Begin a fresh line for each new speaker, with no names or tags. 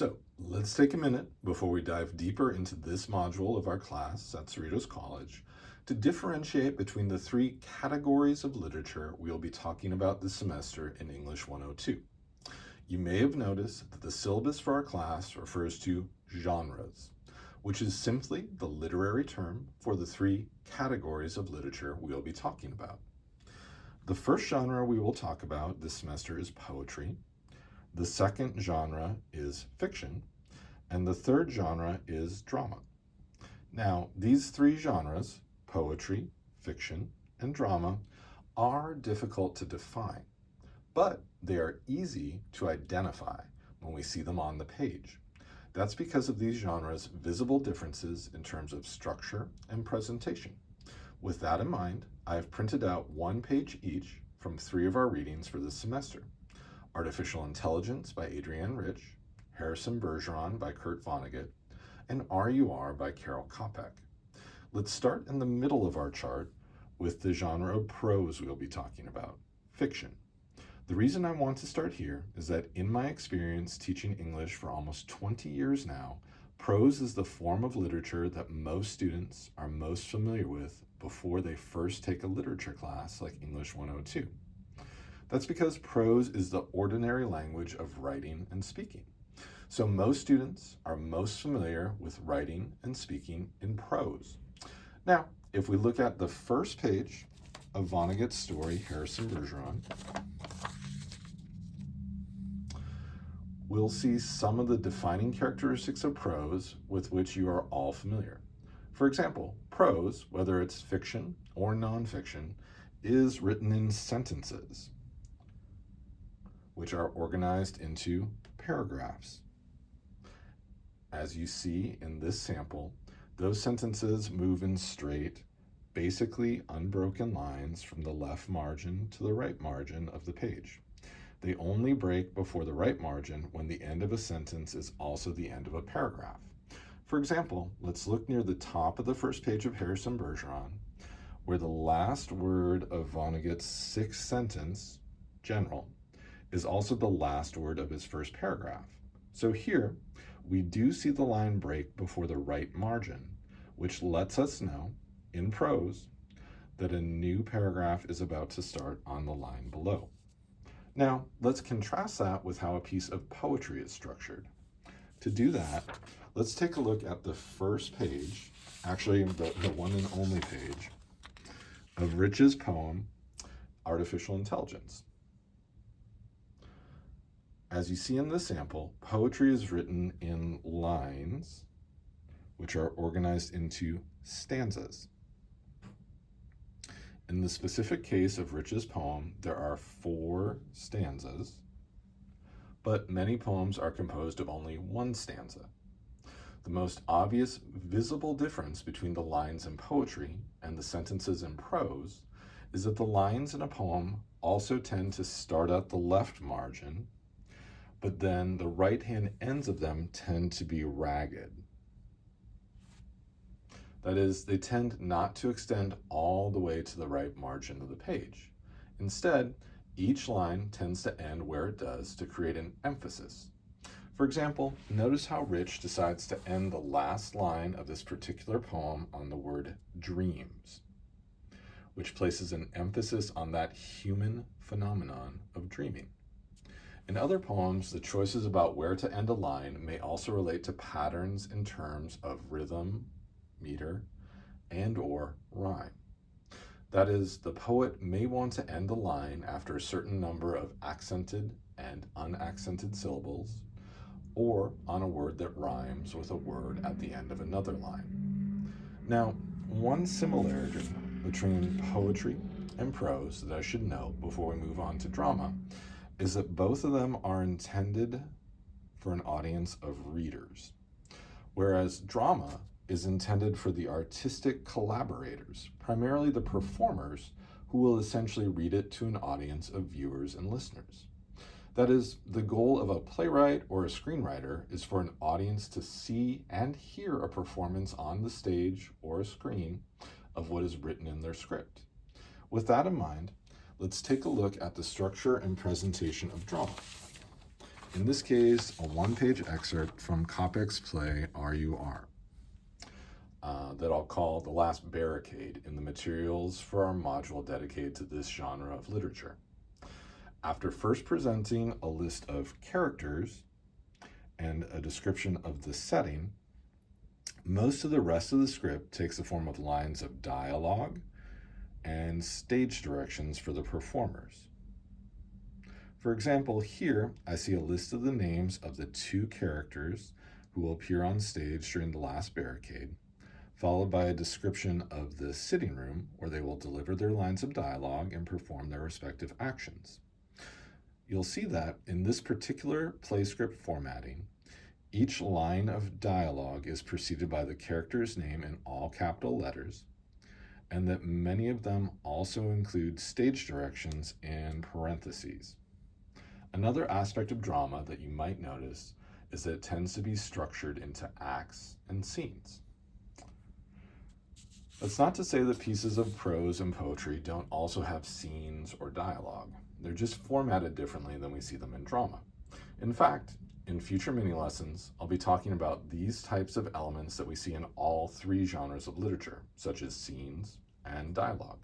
So let's take a minute before we dive deeper into this module of our class at Cerritos College to differentiate between the three categories of literature we'll be talking about this semester in English 102. You may have noticed that the syllabus for our class refers to genres, which is simply the literary term for the three categories of literature we'll be talking about. The first genre we will talk about this semester is poetry. The second genre is fiction, and the third genre is drama. Now, these three genres, poetry, fiction, and drama, are difficult to define, but they are easy to identify when we see them on the page. That's because of these genres' visible differences in terms of structure and presentation. With that in mind, I have printed out one page each from three of our readings for this semester. Artificial Intelligence by Adrienne Rich, Bergeron by Kurt Vonnegut, and R.U.R by Karel Capek. Let's start in the middle of our chart with the genre of prose we'll be talking about, fiction. The reason I want to start here is that in my experience teaching English for almost 20 years now, prose is the form of literature that most students are most familiar with before they first take a literature class like English 102. That's because prose is the ordinary language of writing and speaking. So most students are most familiar with writing and speaking in prose. Now, if we look at the first page of Vonnegut's story, Bergeron, we'll see some of the defining characteristics of prose with which you are all familiar. For example, prose, whether it's fiction or nonfiction, is written in sentences, which are organized into paragraphs. As you see in this sample, those sentences move in straight, basically unbroken lines from the left margin to the right margin of the page. They only break before the right margin when the end of a sentence is also the end of a paragraph. For example, let's look near the top of the first page of Bergeron, where the last word of Vonnegut's sixth sentence, general, is also the last word of his first paragraph. So here, we do see the line break before the right margin, which lets us know, in prose, that a new paragraph is about to start on the line below. Now, let's contrast that with how a piece of poetry is structured. To do that, let's take a look at the first page, actually the one and only page, of Rich's poem, Artificial Intelligence. As you see in this sample, poetry is written in lines, which are organized into stanzas. In the specific case of Rich's poem, there are 4 stanzas, but many poems are composed of only one stanza. The most obvious visible difference between the lines in poetry and the sentences in prose is that the lines in a poem also tend to start at the left margin, but then the right-hand ends of them tend to be ragged. That is, they tend not to extend all the way to the right margin of the page. Instead, each line tends to end where it does to create an emphasis. For example, notice how Rich decides to end the last line of this particular poem on the word dreams, which places an emphasis on that human phenomenon of dreaming. In other poems, the choices about where to end a line may also relate to patterns in terms of rhythm, meter, and/or rhyme. That is, the poet may want to end a line after a certain number of accented and unaccented syllables, or on a word that rhymes with a word at the end of another line. Now, one similarity between poetry and prose that I should note before we move on to drama is that both of them are intended for an audience of readers, whereas drama is intended for the artistic collaborators, primarily the performers, who will essentially read it to an audience of viewers and listeners. That is, the goal of a playwright or a screenwriter is for an audience to see and hear a performance on the stage or a screen of what is written in their script. With that in mind, let's take a look at the structure and presentation of drama. In this case, a one-page excerpt from Capek's play R.U.R. That I'll call The Last Barricade in the materials for our module dedicated to this genre of literature. After first presenting a list of characters and a description of the setting, most of the rest of the script takes the form of lines of dialogue and stage directions for the performers. For example, here I see a list of the names of the two characters who will appear on stage during The Last Barricade, followed by a description of the sitting room where they will deliver their lines of dialogue and perform their respective actions. You'll see that in this particular play script formatting, each line of dialogue is preceded by the character's name in all capital letters, and that many of them also include stage directions in parentheses. Another aspect of drama that you might notice is that it tends to be structured into acts and scenes. That's not to say that pieces of prose and poetry don't also have scenes or dialogue. They're just formatted differently than we see them in drama. In fact, in future mini lessons, I'll be talking about these types of elements that we see in all three genres of literature, such as scenes and dialogue.